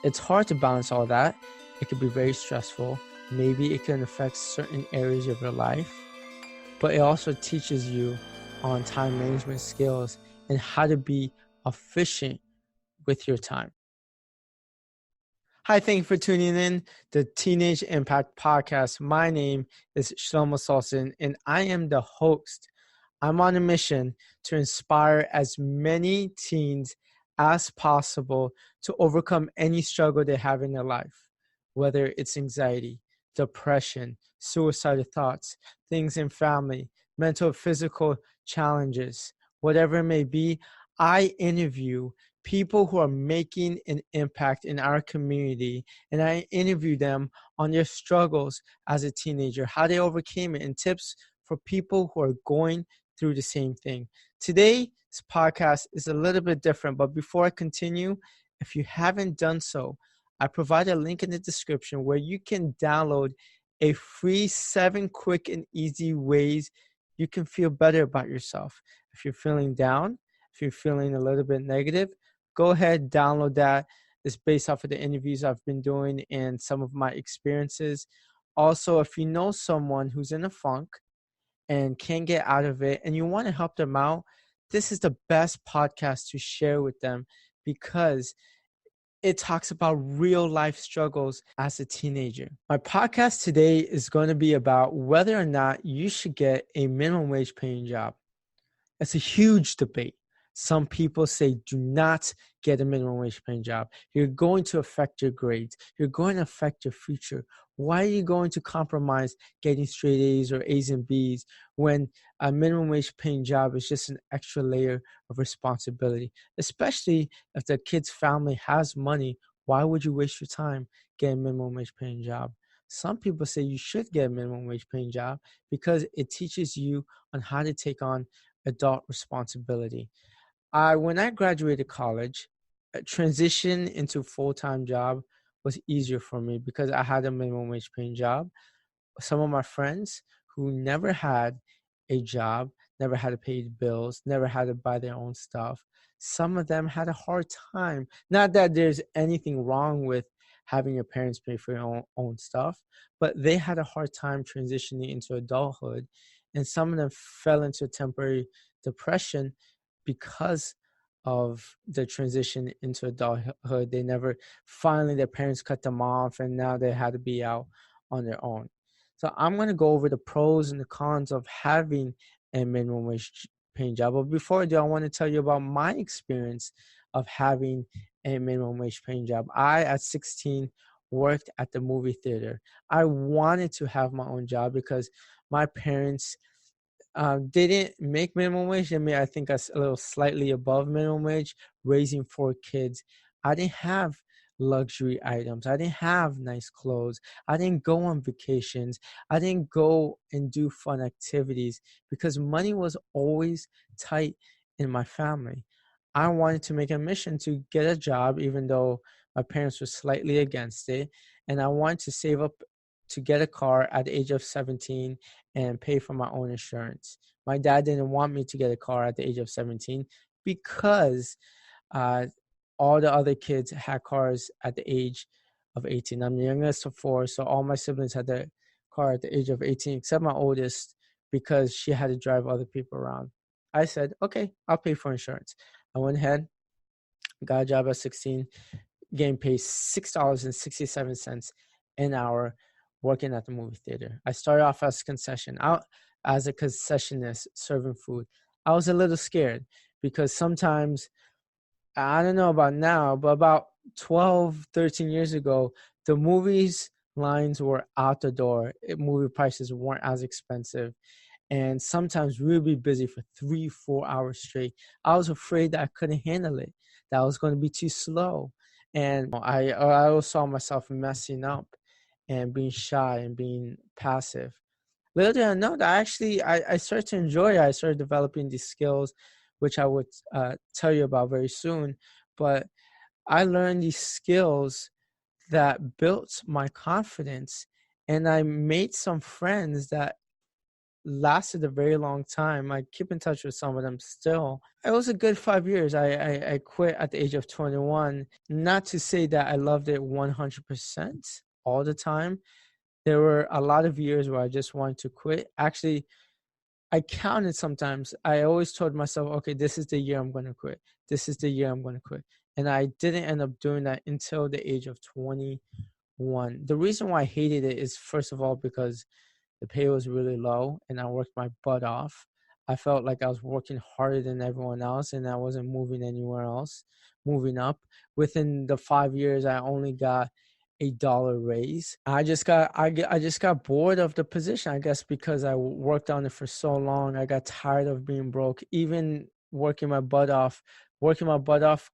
It's hard to balance all that. It could be very stressful. Maybe it can affect certain areas of your life, but it also teaches you on time management skills and how to be efficient with your time. Hi, thank you for tuning in the Teenage Impact Podcast. My name is Shelomo Solson, and I am the host. I'm on a mission to inspire as many teens as possible to overcome any struggle they have in their life, whether it's anxiety, depression, suicidal thoughts, things in family, mental or physical challenges, whatever it may be. I interview people who are making an impact in our community, and I interview them on their struggles as a teenager, how they overcame it, and tips for people who are going through the same thing. Today's podcast is a little bit different, but before I continue, if you haven't done so, I provide a link in the description where you can download a free 7 quick and easy ways you can feel better about yourself. If you're feeling down, if you're feeling a little bit negative, go ahead, download that. It's based off of the interviews I've been doing and some of my experiences. Also, if you know someone who's in a funk and can't get out of it and you want to help them out, this is the best podcast to share with them because it talks about real life struggles as a teenager. My podcast today is going to be about whether or not you should get a minimum wage paying job. It's a huge debate. Some people say do not get a minimum wage paying job. You're going to affect your grades. You're going to affect your future. Why are you going to compromise getting straight A's or A's and B's when a minimum wage paying job is just an extra layer of responsibility? Especially if the kid's family has money, why would you waste your time getting a minimum wage paying job? Some people say you should get a minimum wage paying job because it teaches you on how to take on adult responsibility. When I graduated college, a transition into a full-time job was easier for me because I had a minimum wage paying job. Some of my friends who never had a job, never had to pay bills, never had to buy their own stuff, some of them had a hard time. Not that there's anything wrong with having your parents pay for your own stuff, but they had a hard time transitioning into adulthood. And some of them fell into temporary depression because of the transition into adulthood. They never, finally their parents cut them off and now they had to be out on their own. So I'm going to go over the pros and the cons of having a minimum wage paying job. But before I do, I want to tell you about my experience of having a minimum wage paying job. I, at 16, worked at the movie theater. I wanted to have my own job because my parents they didn't make minimum wage. I mean, I think a little slightly above minimum wage, raising 4 kids. I didn't have luxury items. I didn't have nice clothes. I didn't go on vacations. I didn't go and do fun activities because money was always tight in my family. I wanted to make a mission to get a job, even though my parents were slightly against it. And I wanted to save up to get a car at the age of 17 and pay for my own insurance. My dad didn't want me to get a car at the age of 17 because all the other kids had cars at the age of 18. I'm the youngest of 4, so all my siblings had their car at the age of 18, except my oldest, because she had to drive other people around. I said, okay, I'll pay for insurance. I went ahead, got a job at 16, getting paid $6.67 an hour working at the movie theater. I started off as a concessionist serving food. I was a little scared because sometimes, I don't know about now, but about 12, 13 years ago, the movies lines were out the door. Movie prices weren't as expensive. And sometimes we would be busy for 3-4 hours straight. I was afraid that I couldn't handle it, that I was going to be too slow. And I always saw myself messing up and being shy and being passive. Little did I know that I started to enjoy it. I started developing these skills, which I would tell you about very soon. But I learned these skills that built my confidence, and I made some friends that lasted a very long time. I keep in touch with some of them still. It was a good 5 years. I quit at the age of 21. Not to say that I loved it 100% all the time. There were a lot of years where I just wanted to quit. Actually, I counted sometimes. I always told myself, okay, this is the year I'm going to quit. This is the year I'm going to quit. And I didn't end up doing that until the age of 21. The reason why I hated it is, first of all, because the pay was really low and I worked my butt off. I felt like I was working harder than everyone else and I wasn't moving anywhere else, moving up. Within the 5 years, I only got $1 raise. I just got bored of the position, I guess, because I worked on it for so long. I got tired of being broke. Even working my butt off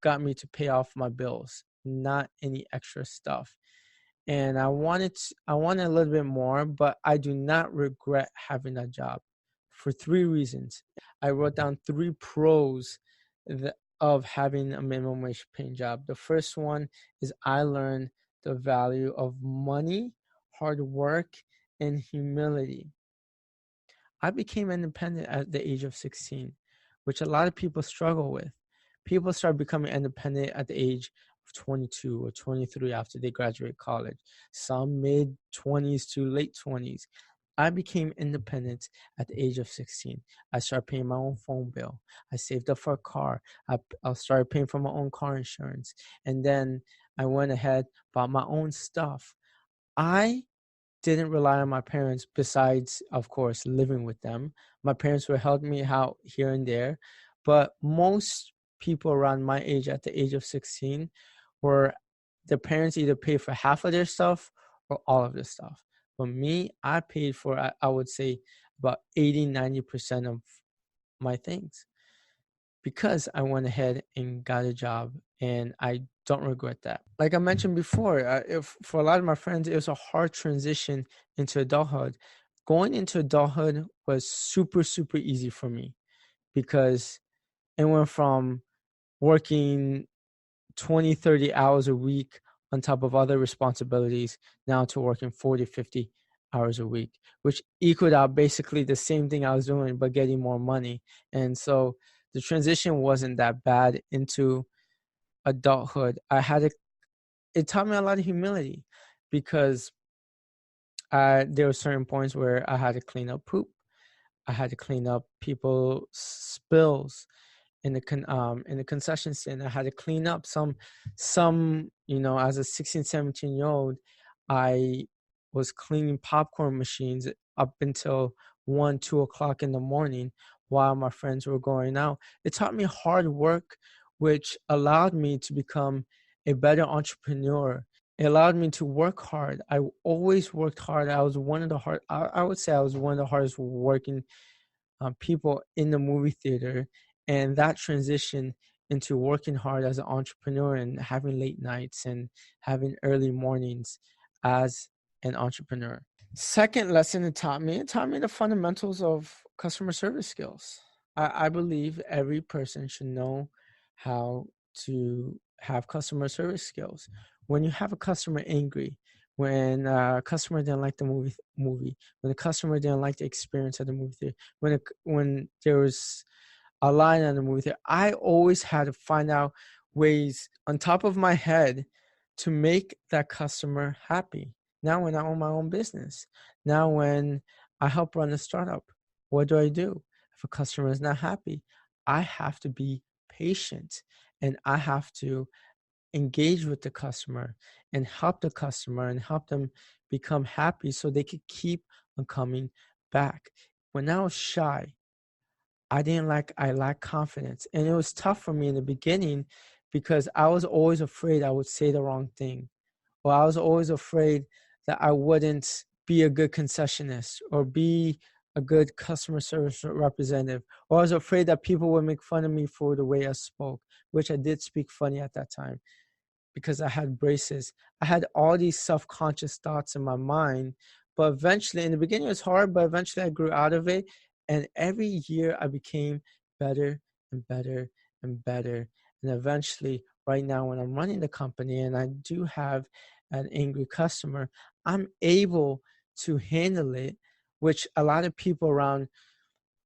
got me to pay off my bills, not any extra stuff. And I wanted a little bit more, but I do not regret having that job for 3 reasons. I wrote down 3 pros of having a minimum wage paying job. The first one is I learned the value of money, hard work, and humility. I became independent at the age of 16, which a lot of people struggle with. People start becoming independent at the age of 22 or 23 after they graduate college, some mid 20s to late 20s. I became independent at the age of 16. I started paying my own phone bill. I saved up for a car. I started paying for my own car insurance. And then I went ahead, bought my own stuff. I didn't rely on my parents besides, of course, living with them. My parents would help me out here and there. But most people around my age at the age of 16 were their parents either paid for half of their stuff or all of their stuff. But me, I paid for, I would say, about 80-90% of my things because I went ahead and got a job, and I don't regret that. Like I mentioned before, if for a lot of my friends, it was a hard transition into adulthood. Going into adulthood was super, super easy for me because it went from working 20, 30 hours a week on top of other responsibilities now to working 40, 50 hours a week, which equaled out basically the same thing I was doing, but getting more money. And so the transition wasn't that bad into adulthood. It taught me a lot of humility because there were certain points where I had to clean up poop. I had to clean up people's spills in the concession stand. I had to clean up some as a 16, 17-year-old. I was cleaning popcorn machines up until 1, 2 o'clock in the morning while my friends were going out. It taught me hard work, which allowed me to become a better entrepreneur. It allowed me to work hard. I always worked hard. I was one of the hard. I would say I was one of the hardest working people in the movie theater, and that transition into working hard as an entrepreneur and having late nights and having early mornings as an entrepreneur. Second lesson it taught me the fundamentals of customer service skills. I believe every person should know how to have customer service skills. When you have a customer angry, when a customer didn't like the movie, when the customer didn't like the experience of the movie theater, when there was a line on the movie theater, I always had to find out ways on top of my head to make that customer happy. Now when I own my own business, now when I help run a startup, what do? If a customer is not happy, I have to be patient and I have to engage with the customer and help the customer and help them become happy so they could keep on coming back. When I was shy, I lacked confidence. And it was tough for me in the beginning because I was always afraid I would say the wrong thing. Or I was always afraid that I wouldn't be a good concessionist or be a good customer service representative. Or I was afraid that people would make fun of me for the way I spoke, which I did speak funny at that time because I had braces. I had all these self-conscious thoughts in my mind, but eventually, in the beginning it was hard, but eventually I grew out of it. And every year I became better and better and better. And eventually, right now, when I'm running the company and I do have an angry customer, I'm able to handle it which a lot of people around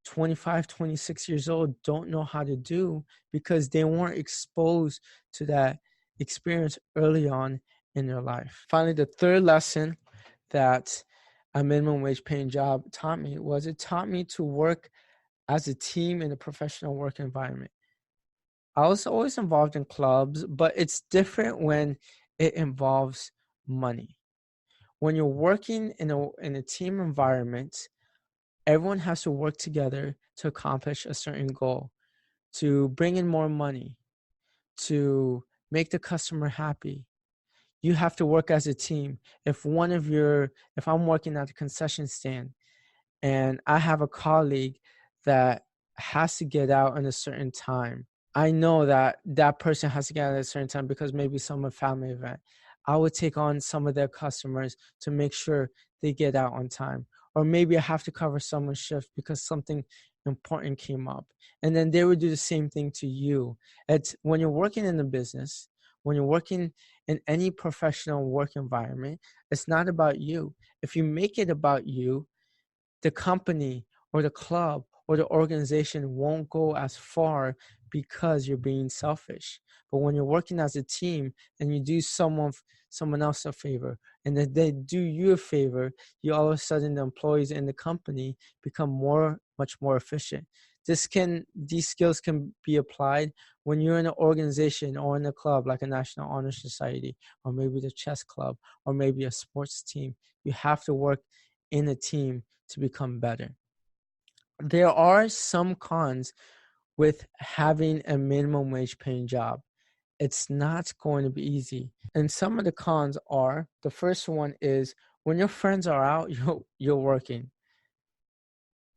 25, 26 years old don't know how to do because they weren't exposed to that experience early on in their life. Finally, the third lesson that a minimum wage paying job taught me was it taught me to work as a team in a professional work environment. I was always involved in clubs, but it's different when it involves money. When you're working in a team environment, everyone has to work together to accomplish a certain goal, to bring in more money, to make the customer happy. You have to work as a team. If I'm working at a concession stand and I have a colleague that has to get out in a certain time, I know that that person has to get out at a certain time because maybe some family event. I would take on some of their customers to make sure they get out on time. Or maybe I have to cover someone's shift because something important came up. And then they would do the same thing to you. It's when you're working in a business, when you're working in any professional work environment, it's not about you. If you make it about you, the company or the club or the organization won't go as far because you're being selfish. But when you're working as a team and you do someone else a favor and then they do you a favor, you all of a sudden the employees in the company become much more efficient. These skills can be applied when you're in an organization or in a club like a National Honor Society or maybe the chess club or maybe a sports team. You have to work in a team to become better. There are some cons with having a minimum wage paying job. It's not going to be easy. And some of the cons are, the first one is when your friends are out, you're working.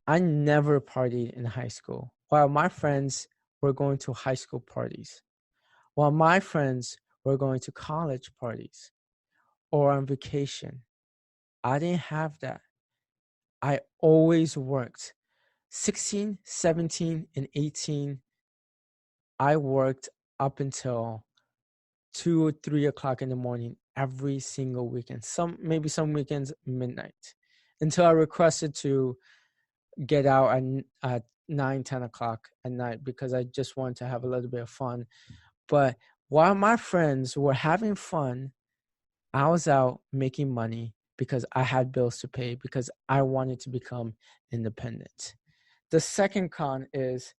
I never partied in high school. While my friends were going to high school parties, while my friends were going to college parties or on vacation, I didn't have that. I always worked. 16, 17, and 18, I worked up until 2 or 3 o'clock in the morning every single weekend. Maybe some weekends midnight, until I requested to get out at 9, 10 o'clock at night because I just wanted to have a little bit of fun. But while my friends were having fun, I was out making money because I had bills to pay, because I wanted to become independent. The second con is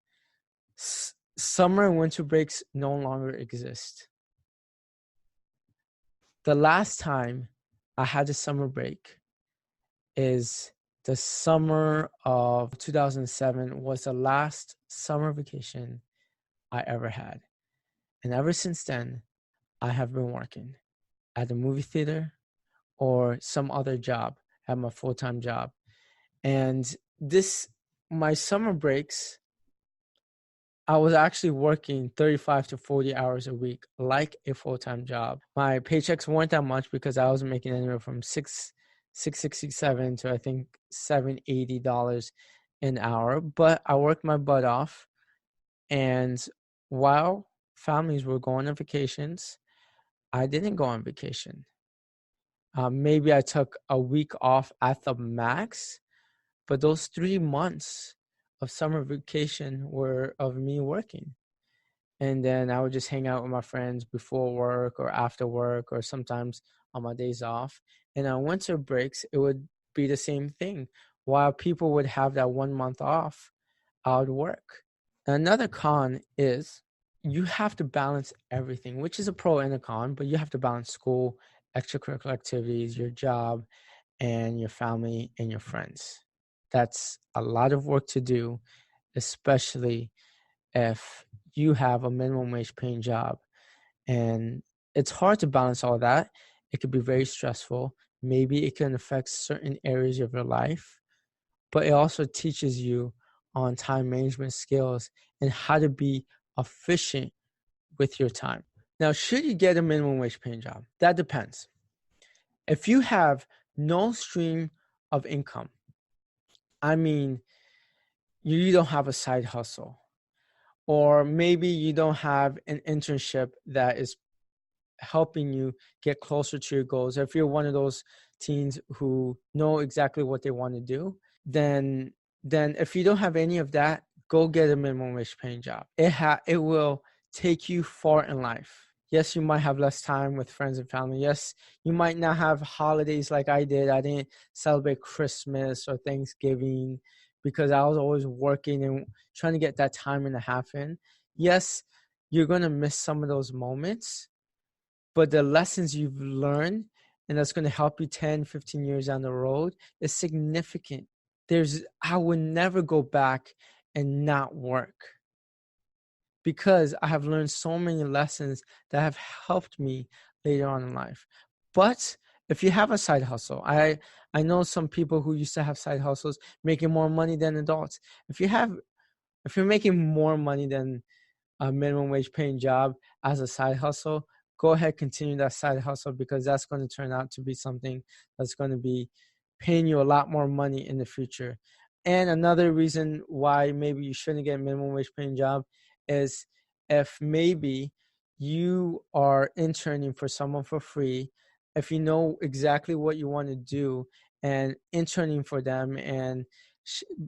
summer and winter breaks no longer exist. The last time I had a summer break is the summer of 2007 was the last summer vacation I ever had. And ever since then, I have been working at the movie theater or some other job, at my full-time job. And my summer breaks, I was actually working 35 to 40 hours a week, like a full-time job. My paychecks weren't that much because I was making anywhere from $667 to I think $780 an hour. But I worked my butt off, and while families were going on vacations, I didn't go on vacation. Maybe I took a week off at the max, but those 3 months of summer vacation were of me working. And then I would just hang out with my friends before work or after work or sometimes on my days off. And on winter breaks, it would be the same thing. While people would have that 1 month off, I would work. Another con is you have to balance everything, which is a pro and a con, but you have to balance school, extracurricular activities, your job, and your family and your friends. That's a lot of work to do, especially if you have a minimum wage paying job. And it's hard to balance all that. It could be very stressful. Maybe it can affect certain areas of your life, but it also teaches you on time management skills and how to be efficient with your time. Now, should you get a minimum wage paying job? That depends. If you have no stream of income, I mean, you don't have a side hustle, or maybe you don't have an internship that is helping you get closer to your goals. If you're one of those teens who know exactly what they want to do, then if you don't have any of that, go get a minimum wage paying job. It will take you far in life. Yes, you might have less time with friends and family. Yes, you might not have holidays like I did. I didn't celebrate Christmas or Thanksgiving because I was always working and trying to get that time and a half in. Yes, you're going to miss some of those moments, but the lessons you've learned and that's going to help you 10, 15 years down the road is significant. I would never go back and not work because I have learned so many lessons that have helped me later on in life. But if you have a side hustle, I know some people who used to have side hustles making more money than adults. If you're making more money than a minimum wage paying job as a side hustle, go ahead, continue that side hustle because that's going to turn out to be something that's going to be paying you a lot more money in the future. And another reason why maybe you shouldn't get a minimum wage paying job is if maybe you are interning for someone for free, if you know exactly what you want to do and interning for them and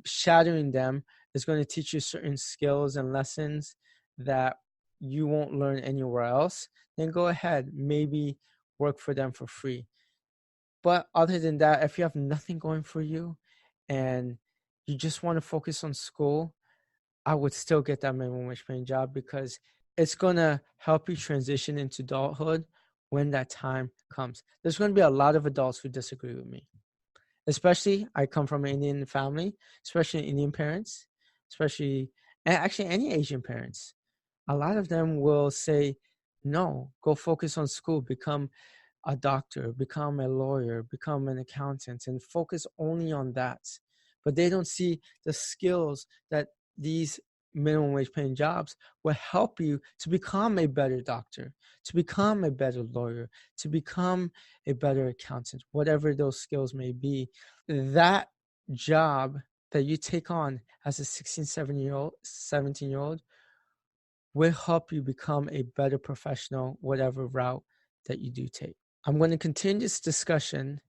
shadowing them is going to teach you certain skills and lessons that you won't learn anywhere else, then go ahead, maybe work for them for free. But other than that, if you have nothing going for you and you just want to focus on school, I would still get that minimum wage paying job because it's going to help you transition into adulthood when that time comes. There's going to be a lot of adults who disagree with me. Especially, I come from an Indian family, especially Indian parents, especially, and actually any Asian parents. A lot of them will say, no, go focus on school, become a doctor, become a lawyer, become an accountant, and focus only on that. But they don't see the skills that these minimum wage paying jobs will help you to become a better doctor, to become a better lawyer, to become a better accountant, whatever those skills may be. That job that you take on as a 16, 17-year-old will help you become a better professional, whatever route that you do take. I'm going to continue this discussion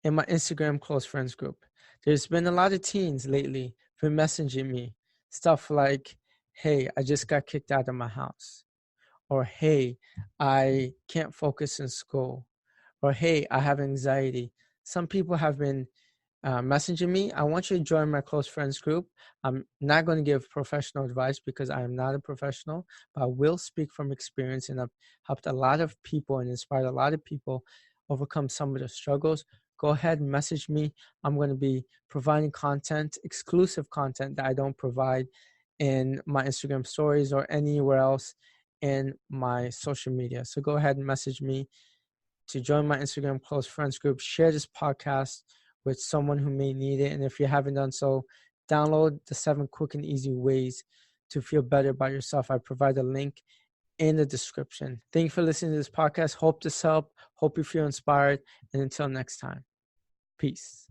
in my Instagram close friends group. There's been a lot of teens lately who messaging me stuff like, hey, I just got kicked out of my house. Or, hey, I can't focus in school. Or, hey, I have anxiety. Some people have been messaging me. I want you to join my close friends group. I'm not going to give professional advice because I am not a professional, but I will speak from experience, and I've helped a lot of people and inspired a lot of people overcome some of their struggles. Go ahead and message me. I'm going to be providing content, exclusive content that I don't provide in my Instagram stories or anywhere else in my social media. So go ahead and message me to join my Instagram close friends group. Share this podcast with someone who may need it. And if you haven't done so, download the 7 quick and easy ways to feel better about yourself. I provide a link in the description. Thank you for listening to this podcast. Hope this helped. Hope you feel inspired. And until next time, peace.